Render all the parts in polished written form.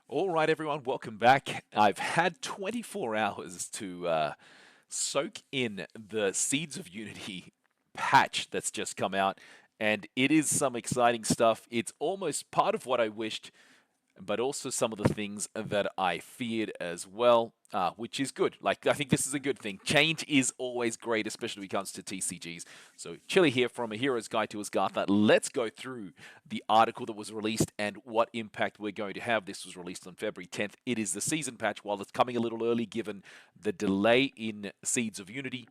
All right, everyone, welcome back. I've had 24 hours to soak in the Seeds of Unity patch that's just come out, and it is some exciting stuff. It's almost part of what I wished, but also some of the things that I feared as well, which is good. Like, I think this is a good thing. Change is always great, especially when it comes to TCGs. So, Chili here from A Hero's Guide to Asgartha. Let's go through the article that was released and what impact we're going to have. This was released on February 10th. It is the season patch. While it's coming a little early given the delay in Seeds of Unity,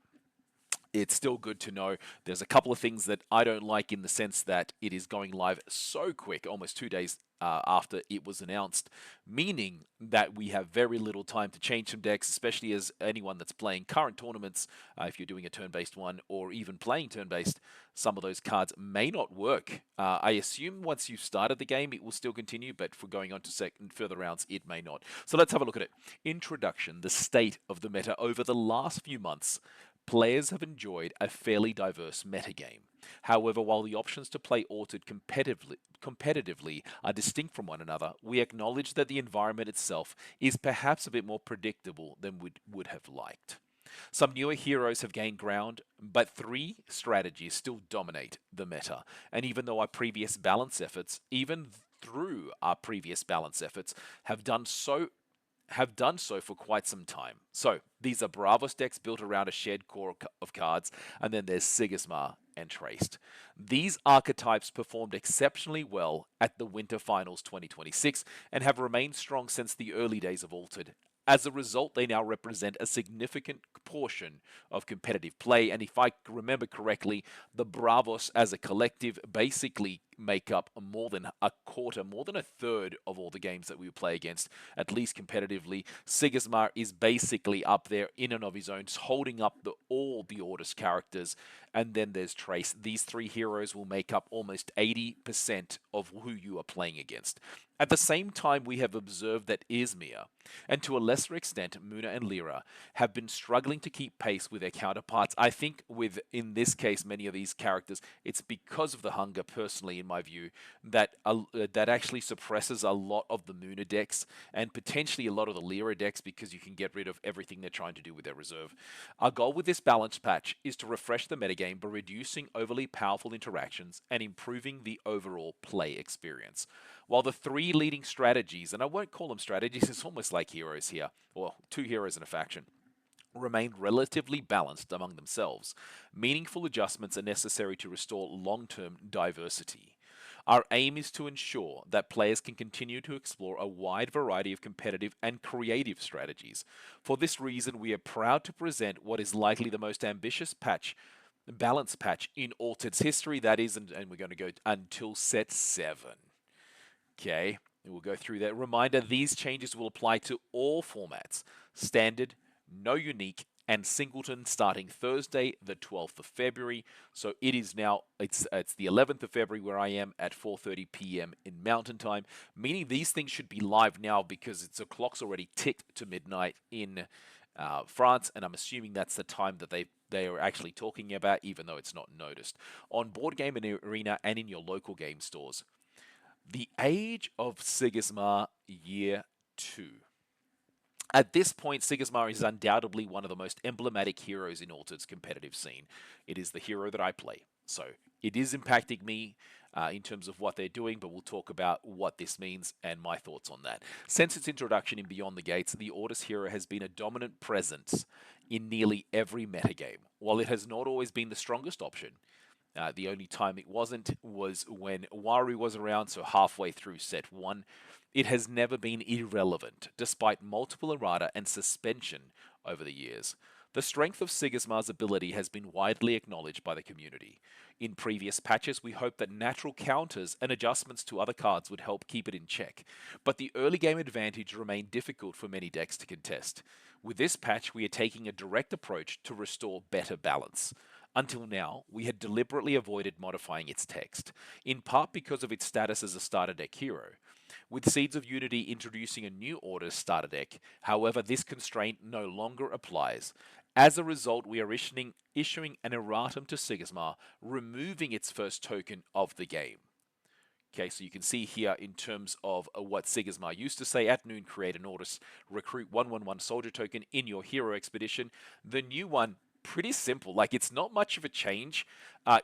it's still good to know. There's a couple of things that I don't like in the sense that it is going live so quick, almost 2 days after it was announced, meaning that we have very little time to change some decks, especially as anyone that's playing current tournaments, if you're doing a turn-based one or even playing turn-based, some of those cards may not work. I assume once you've started the game, it will still continue, but for going on to second further rounds, it may not. So let's have a look at it. Introduction, the state of the meta over the last few months. Players have enjoyed a fairly diverse metagame. However, while the options to play Altered competitively are distinct from one another, we acknowledge that the environment itself is perhaps a bit more predictable than we would have liked. Some newer heroes have gained ground, but three strategies still dominate the meta. And even though our previous balance efforts, even through our previous balance efforts, have done so for quite some time. So these are Bravos decks built around a shared core of cards, and then there's Sigismar and Treyst. These archetypes performed exceptionally well at the Winter Finals 2026 and have remained strong since the early days of Altered. As a result, they now represent a significant portion of competitive play, and if I remember correctly, the Bravos as a collective basically make up more than a quarter, more than a third of all the games that we play against, at least competitively. Sigismar is basically up there in and of his own, holding up all the Ordis characters, and then there's Treyst. These three heroes will make up almost 80% of who you are playing against. At the same time, we have observed that Yzmir, and to a lesser extent Muna and Lyra, have been struggling to keep pace with their counterparts. I think in this case, many of these characters, it's because of the hunger, personally, in my view, that actually suppresses a lot of the Muna decks and potentially a lot of the Lyra decks because you can get rid of everything they're trying to do with their reserve. Our goal with this balance patch is to refresh the metagame by reducing overly powerful interactions and improving the overall play experience. While the three leading strategies, and I won't call them strategies, it's almost like heroes here, or two heroes in a faction, remained relatively balanced among themselves, meaningful adjustments are necessary to restore long-term diversity. Our aim is to ensure that players can continue to explore a wide variety of competitive and creative strategies. For this reason, we are proud to present what is likely the most ambitious balance patch in Altered's history, that is, and we're going to go until set 7. Okay, we'll go through that. Reminder, these changes will apply to all formats. Standard, no unique, and singleton starting Thursday, the 12th of February. So it is now, it's the 11th of February where I am at 4:30 p.m. in Mountain Time, meaning these things should be live now because the clock's already ticked to midnight in France, and I'm assuming that's the time that they are actually talking about, even though it's not noticed. On Board Game and Arena and in your local game stores. The Age of Sigismar Year 2. At this point, Sigismar is undoubtedly one of the most emblematic heroes in Altered's competitive scene. It is the hero that I play. So it is impacting me in terms of what they're doing, but we'll talk about what this means and my thoughts on that. Since its introduction in Beyond the Gates, the Ordis hero has been a dominant presence in nearly every metagame. While it has not always been the strongest option, the only time it wasn't was when Wari was around, so halfway through set 1. It has never been irrelevant, despite multiple errata and suspension over the years. The strength of Sigismar's ability has been widely acknowledged by the community. In previous patches, we hoped that natural counters and adjustments to other cards would help keep it in check, but the early game advantage remained difficult for many decks to contest. With this patch, we are taking a direct approach to restore better balance. Until now, we had deliberately avoided modifying its text, in part because of its status as a starter deck hero. With Seeds of Unity introducing a new Ordis starter deck, however, this constraint no longer applies. As a result, we are issuing an erratum to Sigismar, removing its first token of the game. Okay, so you can see here in terms of what Sigismar used to say: at noon, create an Ordis, recruit 1/1/1 soldier token in your hero expedition. The new one, pretty simple. Like, it's not much of a change.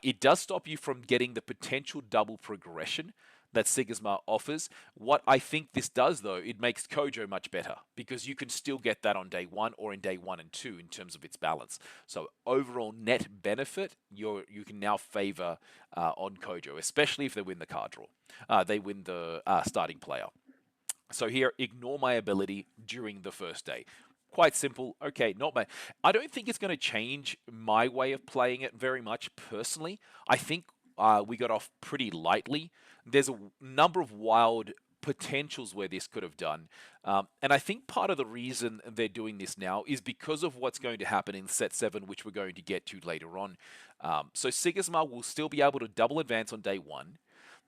It does stop you from getting the potential double progression that Sigismar offers. What I think this does, though, it makes Kojo much better because you can still get that on day 1 or in day 1 and 2 in terms of its balance. So overall net benefit, you can now favor on Kojo, especially if they win the card draw. They win the starting player. So here, ignore my ability during the first day. Quite simple. Okay, not bad. I don't think it's going to change my way of playing it very much personally. I think we got off pretty lightly. There's a number of wild potentials where this could have done. And I think part of the reason they're doing this now is because of what's going to happen in set 7, which we're going to get to later on. So Sigismar will still be able to double advance on day 1,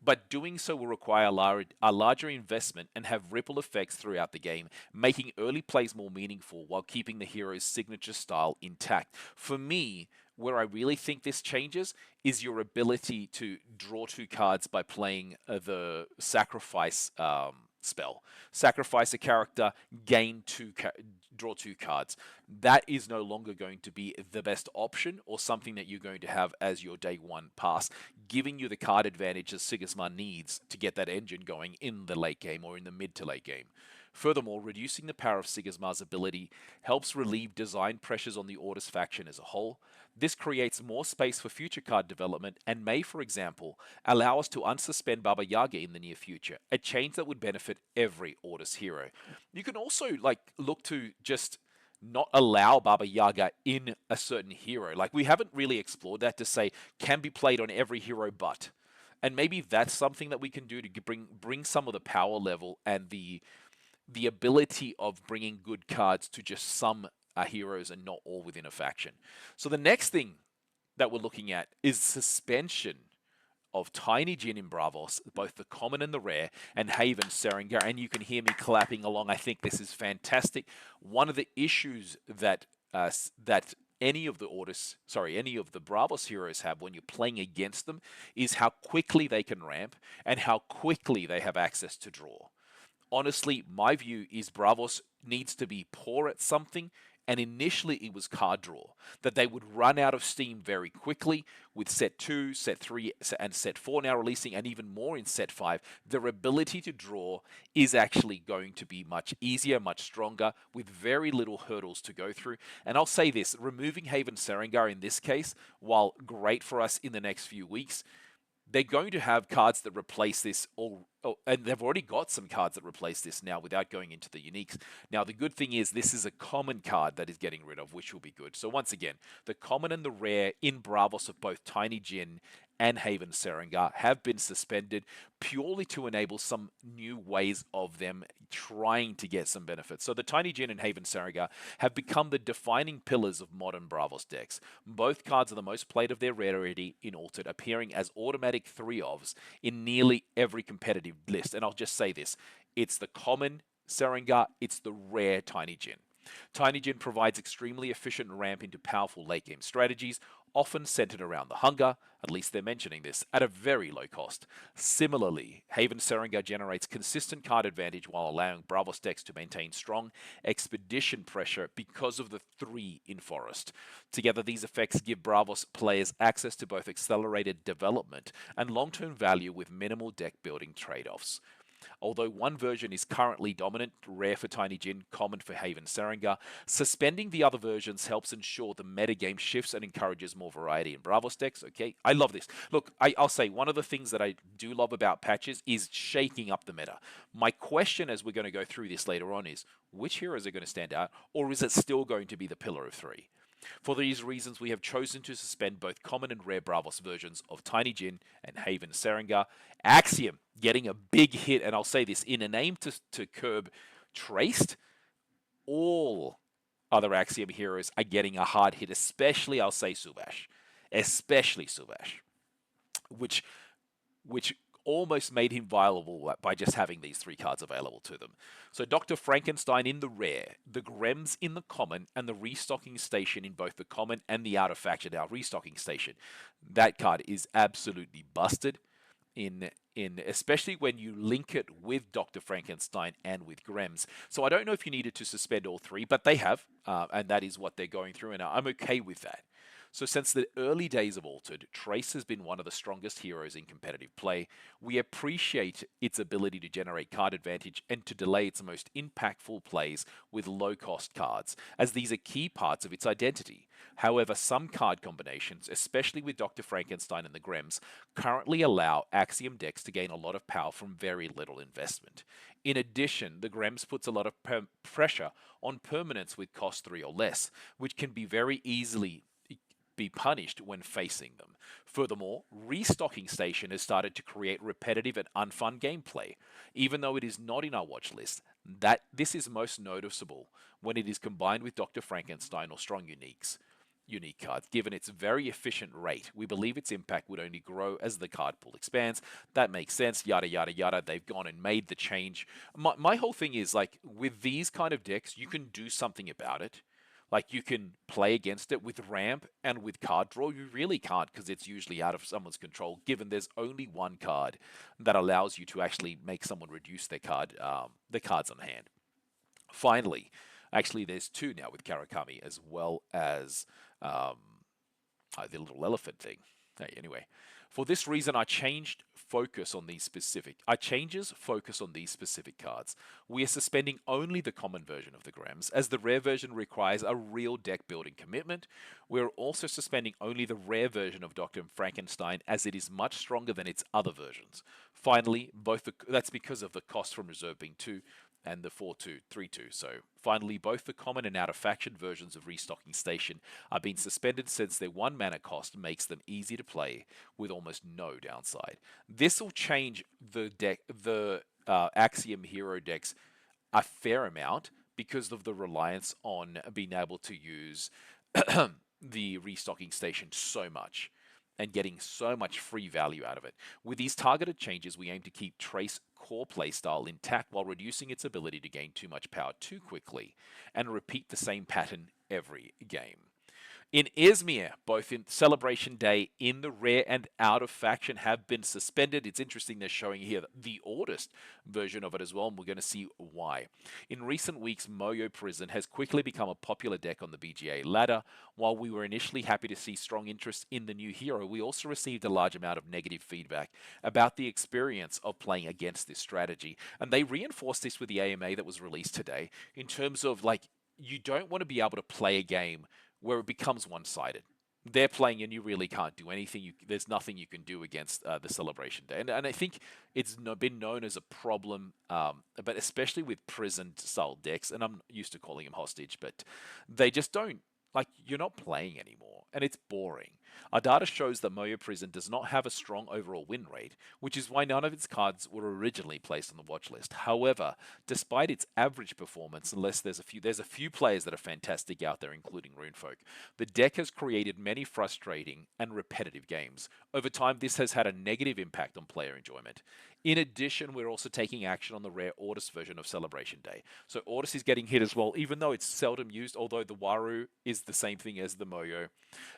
but doing so will require a larger investment and have ripple effects throughout the game, making early plays more meaningful while keeping the hero's signature style intact. For me, where I really think this changes is your ability to draw 2 cards by playing the sacrifice spell. Sacrifice a character, draw 2 cards. That is no longer going to be the best option or something that you're going to have as your day 1 pass, giving you the card advantage that Sigismar needs to get that engine going in the late game or in the mid to late game. Furthermore, reducing the power of Sigismar's ability helps relieve design pressures on the Ordis faction as a whole. This creates more space for future card development and may, for example, allow us to unsuspend Baba Yaga in the near future, a change that would benefit every Ordis hero. You can also look to just not allow Baba Yaga in a certain hero. Like, we haven't really explored that to say can be played on every hero but. And maybe that's something that we can do to bring some of the power level and the ability of bringing good cards to just some heroes and not all within a faction. So the next thing that we're looking at is suspension of Tiny Jinn in Bravos, both the common and the rare, and Haven Seringar. And you can hear me clapping along. I think this is fantastic. One of the issues that any of the Bravos heroes have when you're playing against them is how quickly they can ramp and how quickly they have access to draw. Honestly, my view is Bravos needs to be poor at something, and initially it was card draw, that they would run out of steam very quickly with set 2, set 3, and set 4 now releasing, and even more in set 5. Their ability to draw is actually going to be much easier, much stronger, with very little hurdles to go through. And I'll say this, removing Haven Seringar in this case, while great for us in the next few weeks, they're going to have cards that replace this, and they've already got some cards that replace this now without going into the uniques. Now, the good thing is this is a common card that is getting rid of, which will be good. So once again, the common and the rare in Bravos of both Tiny Jinn and Haven Seringar have been suspended purely to enable some new ways of them trying to get some benefits. So the Tiny Jinn and Haven Seringar have become the defining pillars of modern Bravos decks. Both cards are the most played of their rarity in Altered, appearing as automatic 3-ofs in nearly every competitive list. And I'll just say this, it's the common Seringar, it's the rare Tiny Jinn. Tiny Jinn provides extremely efficient ramp into powerful late game strategies, often centered around the hunger, at least they're mentioning this, at a very low cost. Similarly, Haven Seringar generates consistent card advantage while allowing Bravos decks to maintain strong expedition pressure because of the 3 in Forest. Together, these effects give Bravos players access to both accelerated development and long-term value with minimal deck building trade-offs. Although one version is currently dominant, rare for Tiny Jinn, common for Haven Seringar, suspending the other versions helps ensure the metagame shifts and encourages more variety in Bravos decks. Okay, I love this. Look, I'll say one of the things that I do love about patches is shaking up the meta. My question as we're going to go through this later on is, which heroes are going to stand out, or is it still going to be the pillar of 3? For these reasons, we have chosen to suspend both common and rare Bravos versions of Tiny Jinn and Haven Seringar. Axiom getting a big hit, and I'll say this, in an aim to curb Treyst, all other Axiom heroes are getting a hard hit, especially, I'll say, Subash. Especially Subash. Which almost made him viable by just having these 3 cards available to them. So Dr. Frankenstein in the rare, the Grems in the common, and the Restocking Station in both the common and the outer faction. Now, Restocking Station, that card is absolutely busted. in especially when you link it with Dr. Frankenstein and with Grems. So I don't know if you needed to suspend all three, but they have, and that is what they're going through, and I'm okay with that. So since the early days of Altered, Treyst has been one of the strongest heroes in competitive play. We appreciate its ability to generate card advantage and to delay its most impactful plays with low-cost cards, as these are key parts of its identity. However, some card combinations, especially with Dr. Frankenstein and the Grems, currently allow Axiom decks to gain a lot of power from very little investment. In addition, the Grems puts a lot of pressure on permanents with cost 3 or less, which can be very easily be punished when facing them. Furthermore, Restocking Station has started to create repetitive and unfun gameplay, even though it is not in our watch list. That this is most noticeable when it is combined with Dr. Frankenstein or strong unique cards. Given its very efficient rate, we believe its impact would only grow as the card pool expands. That makes sense, yada yada yada. They've gone and made the change. My whole thing is, like, with these kind of decks, you can do something about it. Like, you can play against it with ramp and with card draw. You really can't, because it's usually out of someone's control, given there's only one card that allows you to actually make someone reduce their cards on hand. Finally, actually there's two now with Karakami, as well as the little elephant thing. Hey, anyway, for this reason, I changes focus on these specific cards. We are suspending only the common version of the Grems, as the rare version requires a real deck building commitment. We're also suspending only the rare version of Dr. Frankenstein, as it is much stronger than its other versions. Finally, that's because of the cost from reserve being 2 and the 4-2, 3-2. So finally, both the common and out-of-faction versions of Restocking Station are being suspended, since their 1 mana cost makes them easy to play with almost no downside. This will change the Axiom hero decks a fair amount, because of the reliance on being able to use the Restocking Station so much and getting so much free value out of it. With these targeted changes, we aim to keep Treyst core playstyle intact while reducing its ability to gain too much power too quickly and repeat the same pattern every game. In Yzmir, both in Celebration Day in the rare and out of faction have been suspended. It's interesting they're showing here the Ordis version of it as well, and we're going to see why. In recent weeks, Moyo Prison has quickly become a popular deck on the BGA ladder. While we were initially happy to see strong interest in the new hero, we also received a large amount of negative feedback about the experience of playing against this strategy. And they reinforced this with the AMA that was released today, in terms of, like, you don't want to be able to play a game where it becomes one-sided. They're playing and you really can't do anything. There's nothing you can do against the Celebration Day. And I think it's been known as a problem, but especially with prison-style decks, and I'm used to calling them hostage, but they just don't, like, you're not playing anymore, and it's boring. Our data shows that Moyo Prison does not have a strong overall win rate, which is why none of its cards were originally placed on the watch list. However, despite its average performance, unless there's a few players that are fantastic out there, including Runefolk, the deck has created many frustrating and repetitive games. Over time, this has had a negative impact on player enjoyment. In addition, we're also taking action on the rare Ordis version of Celebration Day. So Ordis is getting hit as well, even though it's seldom used, although the Waru is the same thing as the Moyo.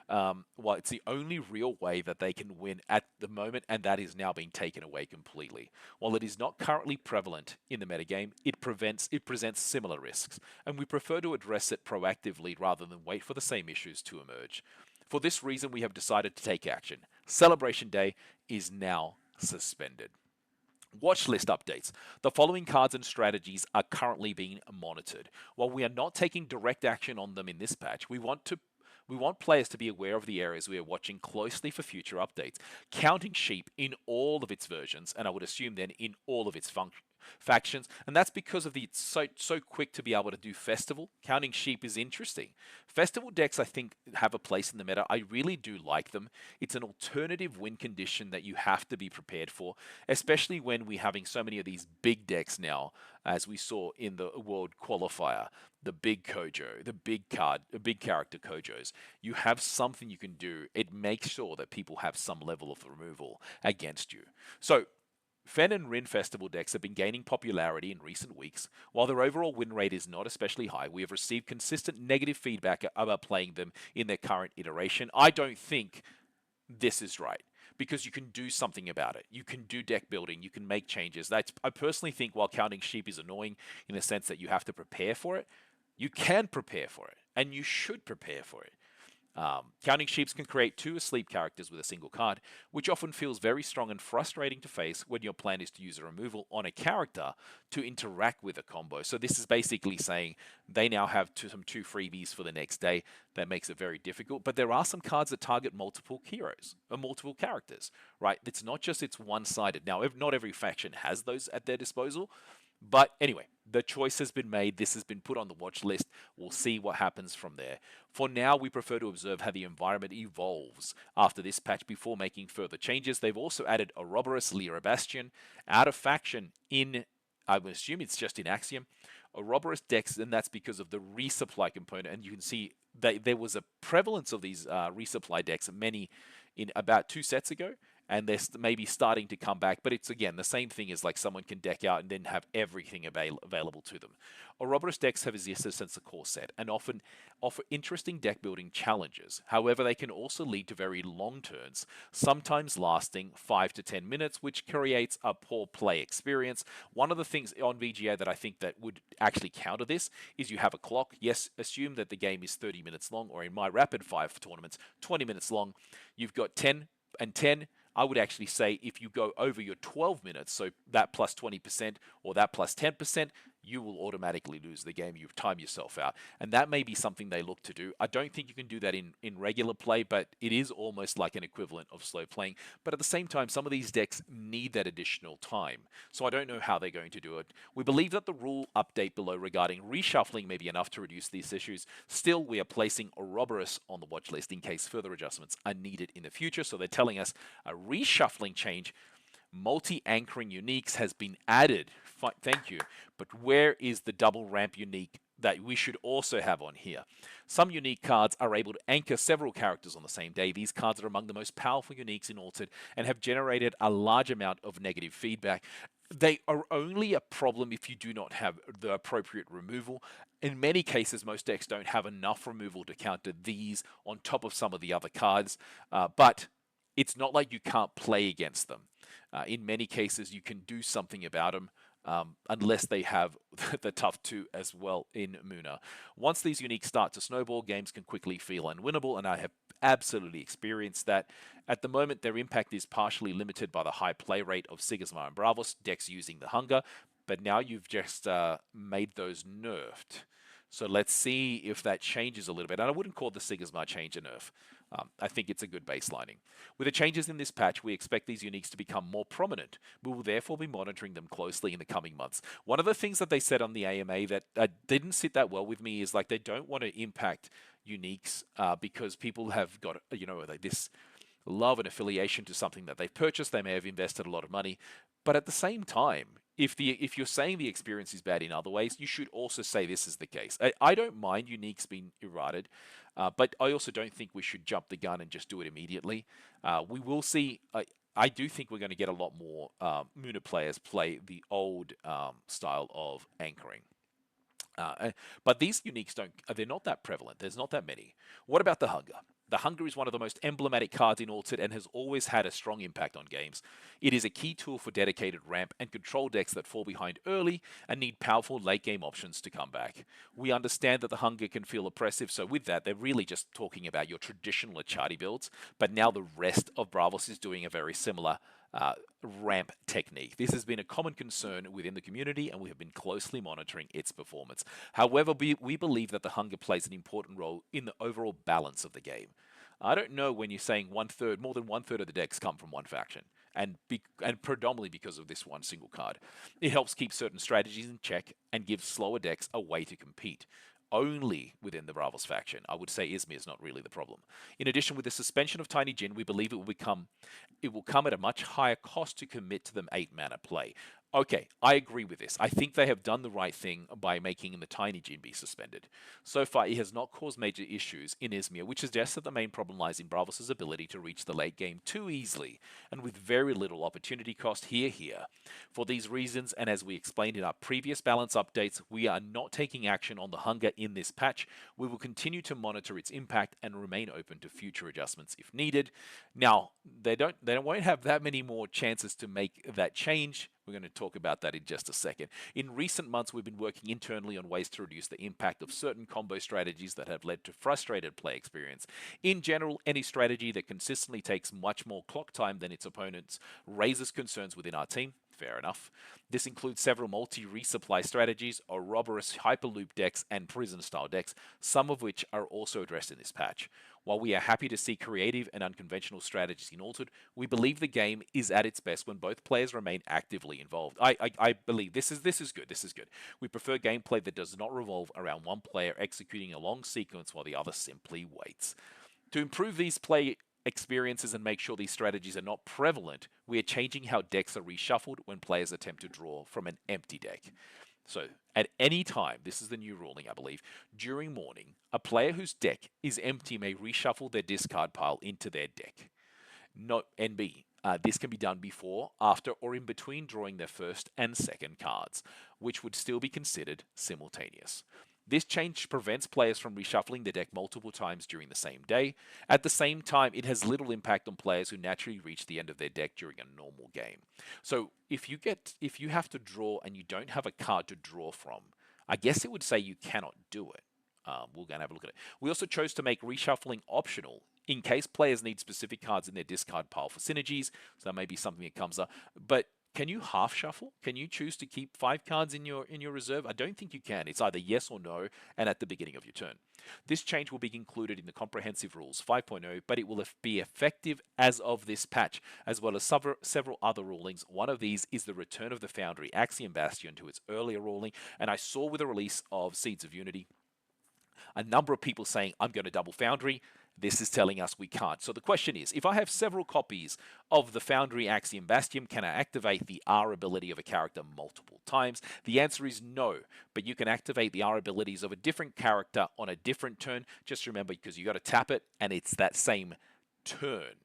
Well, it's the only real way that they can win at the moment, and that is now being taken away completely. While it is not currently prevalent in the metagame, it presents similar risks, and we prefer to address it proactively rather than wait for the same issues to emerge. For this reason, we have decided to take action. Celebration Day is now suspended. Watch list updates. The following cards and strategies are currently being monitored. While we are not taking direct action on them in this patch, we want players to be aware of the areas we are watching closely for future updates. Counting Sheep in all of its versions, and I would assume then in all of its factions, and that's because of it's so quick to be able to do Festival. Counting Sheep is interesting. Festival decks, I think, have a place in the meta. I really do like them. It's an alternative win condition that you have to be prepared for, especially when we're having so many of these big decks now, as we saw in the World Qualifier. The big Kojo, the big character Kojos. You have something you can do. It makes sure that people have some level of removal against you. So Fen and Rin Festival decks have been gaining popularity in recent weeks. While their overall win rate is not especially high, we have received consistent negative feedback about playing them in their current iteration. I don't think this is right. because you can do something about it. You can do deck building, you can make changes. I personally think while counting sheep is annoying in the sense that you have to prepare for it, you can prepare for it, and you should prepare for it. Counting Sheeps can create 2 asleep characters with a single card, which often feels very strong and frustrating to face when your plan is to use a removal on a character to interact with a combo. So this is basically saying they now have some 2 freebies for the next day. That makes it very difficult. But there are some cards that target multiple heroes or multiple characters, right? It's not just it's one-sided. Now, not every faction has those at their disposal. But anyway, the choice has been made. This has been put on the watch list. We'll see what happens from there. For now, we prefer to observe how the environment evolves after this patch before making further changes. They've also added Ouroboros Lyra Bastion out of faction in, I would assume it's just in Axiom. Ouroboros decks, and that's because of the resupply component. And you can see that there was a prevalence of these resupply decks, many in about 2 sets ago. And they're maybe starting to come back. But it's, again, the same thing as like someone can deck out and then have everything available to them. Ouroboros decks have existed since the core set and often offer interesting deck building challenges. However, they can also lead to very long turns, sometimes lasting 5 to 10 minutes, which creates a poor play experience. One of the things on VGA that I think that would actually counter this is you have a clock. Yes, assume that the game is 30 minutes long, or in my rapid fire for tournaments, 20 minutes long. You've got 10 and 10. I would actually say if you go over your 12 minutes, so that plus 20% or that plus 10%, you will automatically lose the game. You've timed yourself out. And that may be something they look to do. I don't think you can do that in regular play, but it is almost like an equivalent of slow playing. But at the same time, some of these decks need that additional time. So I don't know how they're going to do it. We believe that the rule update below regarding reshuffling may be enough to reduce these issues. Still, we are placing Ouroboros on the watch list in case further adjustments are needed in the future. So they're telling us a reshuffling change. Multi-anchoring uniques has been added. Thank you. But where is the double ramp unique that we should also have on here? Some unique cards are able to anchor several characters on the same day. These cards are among the most powerful uniques in Altered and have generated a large amount of negative feedback. They are only a problem if you do not have the appropriate removal. In many cases, most decks don't have enough removal to counter these on top of some of the other cards. But it's not like you can't play against them. In many cases, you can do something about them, unless they have the tough 2 as well in Muna. Once these uniques start to snowball, games can quickly feel unwinnable, and I have absolutely experienced that. At the moment, their impact is partially limited by the high play rate of Sigismar and Bravos, decks using the hunger, but now you've just made those nerfed. So let's see if that changes a little bit. And I wouldn't call the Sigismar change a nerf. I think it's a good baselining. With the changes in this patch, we expect these uniques to become more prominent. We will therefore be monitoring them closely in the coming months. One of the things that they said on the AMA that didn't sit that well with me is like they don't want to impact uniques because people have got, this love and affiliation to something that they've purchased. They may have invested a lot of money. But at the same time, if you're saying the experience is bad in other ways, you should also say this is the case. I don't mind uniques being errated, but I also don't think we should jump the gun and just do it immediately. We will see. I do think we're going to get a lot more Muna players play the old style of anchoring. But these uniques they're not that prevalent. There's not that many. What about the hunger? The hunger is one of the most emblematic cards in Altered and has always had a strong impact on games. It is a key tool for dedicated ramp and control decks that fall behind early and need powerful late game options to come back. We understand that the hunger can feel oppressive, so with that, they're really just talking about your traditional Achati builds, but now the rest of Bravos is doing a very similar ramp technique. This has been a common concern within the community, and we have been closely monitoring its performance. However, we believe that the hunger plays an important role in the overall balance of the game. I don't know when you're saying more than one third of the decks come from one faction, and predominantly because of this one single card. It helps keep certain strategies in check and gives slower decks a way to compete. Only within the Bravos faction. I would say Yzmir is not really the problem. In addition, with the suspension of Tiny Jinn, we believe it will come at a much higher cost to commit to them 8 mana play. Okay, I agree with this. I think they have done the right thing by making the tiny Jinn be suspended. So far, it has not caused major issues in Yzmir, which suggests that the main problem lies in Bravos' ability to reach the late game too easily, and with very little opportunity cost here. For these reasons, and as we explained in our previous balance updates, we are not taking action on the hunger in this patch. We will continue to monitor its impact and remain open to future adjustments if needed. Now, they won't have that many more chances to make that change. We're going to talk about that in just a second. In recent months, we've been working internally on ways to reduce the impact of certain combo strategies that have led to frustrated play experience. In general, any strategy that consistently takes much more clock time than its opponents raises concerns within our team. Fair enough. This includes several multi-resupply strategies, Ouroboros Hyperloop decks, and prison-style decks, some of which are also addressed in this patch. While we are happy to see creative and unconventional strategies in Altered, we believe the game is at its best when both players remain actively involved. I believe this is good. This is good. We prefer gameplay that does not revolve around one player executing a long sequence while the other simply waits. To improve these play experiences and make sure these strategies are not prevalent, we are changing how decks are reshuffled when players attempt to draw from an empty deck. So, at any time, this is the new ruling, I believe, during morning, a player whose deck is empty may reshuffle their discard pile into their deck. Note NB. This can be done before, after, or in between drawing their first and second cards, which would still be considered simultaneous. This change prevents players from reshuffling the deck multiple times during the same day. At the same time, it has little impact on players who naturally reach the end of their deck during a normal game. So if you have to draw and you don't have a card to draw from, I guess it would say you cannot do it. We're going to have a look at it. We also chose to make reshuffling optional in case players need specific cards in their discard pile for synergies. So that may be something that comes up. But can you half shuffle? Can you choose to keep 5 cards in your reserve? I don't think you can. It's either yes or no, and at the beginning of your turn. This change will be included in the Comprehensive Rules 5.0, but it will be effective as of this patch, as well as several other rulings. One of these is the return of the Foundry Axiom Bastion to its earlier ruling, and I saw with the release of Seeds of Unity a number of people saying, I'm going to double Foundry. This is telling us we can't. So the question is, if I have several copies of the Foundry Axiom Bastion, can I activate the R ability of a character multiple times? The answer is no, but you can activate the R abilities of a different character on a different turn. Just remember, because you got to tap it, and it's that same turn.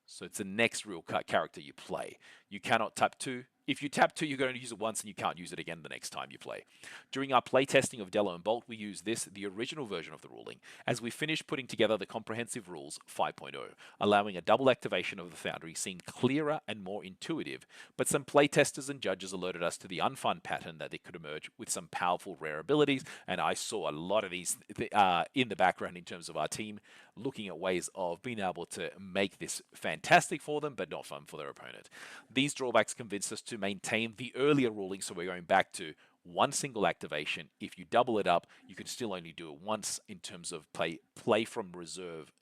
So it's the next real character you play. You cannot tap 2. If you tap 2, you're going to use it once and you can't use it again the next time you play. During our play testing of Dello and Bolt, we used the original version of the ruling, as we finished putting together the Comprehensive Rules 5.0, allowing a double activation of the Foundry seemed clearer and more intuitive, but some play testers and judges alerted us to the unfun pattern that it could emerge with some powerful rare abilities, and I saw a lot of these in the background in terms of our team looking at ways of being able to make this fantastic for them, but not fun for their opponent. These drawbacks convinced us to maintain the earlier ruling, so we're going back to one single activation. If you double it up, you can still only do it once in terms of play from reserve,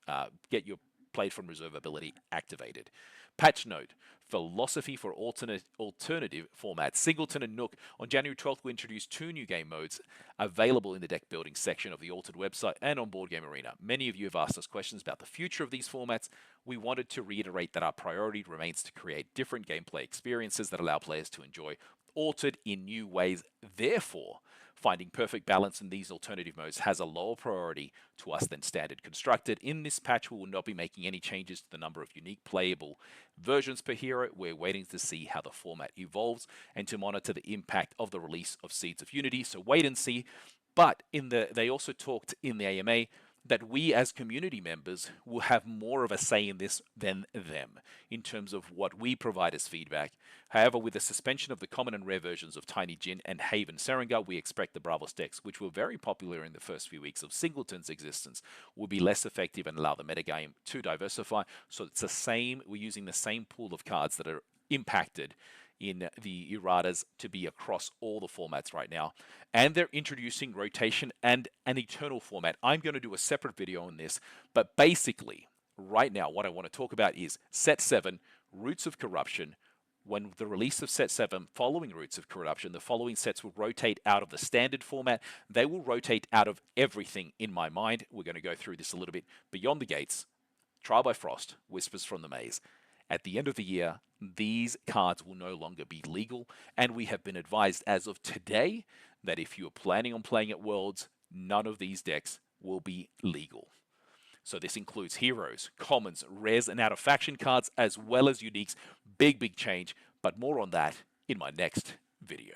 get your play from reserve ability activated. Patch note: philosophy for alternative formats. Singleton and Nook. On January 12th, we introduced 2 new game modes available in the deck building section of the Altered website and on Board Game Arena. Many of you have asked us questions about the future of these formats. We wanted to reiterate that our priority remains to create different gameplay experiences that allow players to enjoy Altered in new ways. Therefore, finding perfect balance in these alternative modes has a lower priority to us than standard constructed. In this patch, we will not be making any changes to the number of unique playable versions per hero. We're waiting to see how the format evolves and to monitor the impact of the release of Seeds of Unity. So wait and see. But they also talked in the AMA that we as community members will have more of a say in this than them in terms of what we provide as feedback. However, with the suspension of the common and rare versions of Tiny Jinn and Haven Seringar, we expect the Bravos decks, which were very popular in the first few weeks of Singleton's existence, will be less effective and allow the metagame to diversify. So it's the same, we're using the same pool of cards that are impacted in the erratas to be across all the formats right now. And they're introducing rotation and an eternal format. I'm going to do a separate video on this, but basically, right now, what I want to talk about is Set 7, Roots of Corruption. When the release of Set 7 following Roots of Corruption, the following sets will rotate out of the standard format. They will rotate out of everything in my mind. We're going to go through this a little bit. Beyond the Gates, Trial by Frost, Whispers from the Maze, At the end of the year, these cards will no longer be legal, and we have been advised as of today that if you are planning on playing at Worlds, none of these decks will be legal. So this includes heroes, commons, rares, and out of faction cards, as well as uniques. Big change, but more on that in my next video.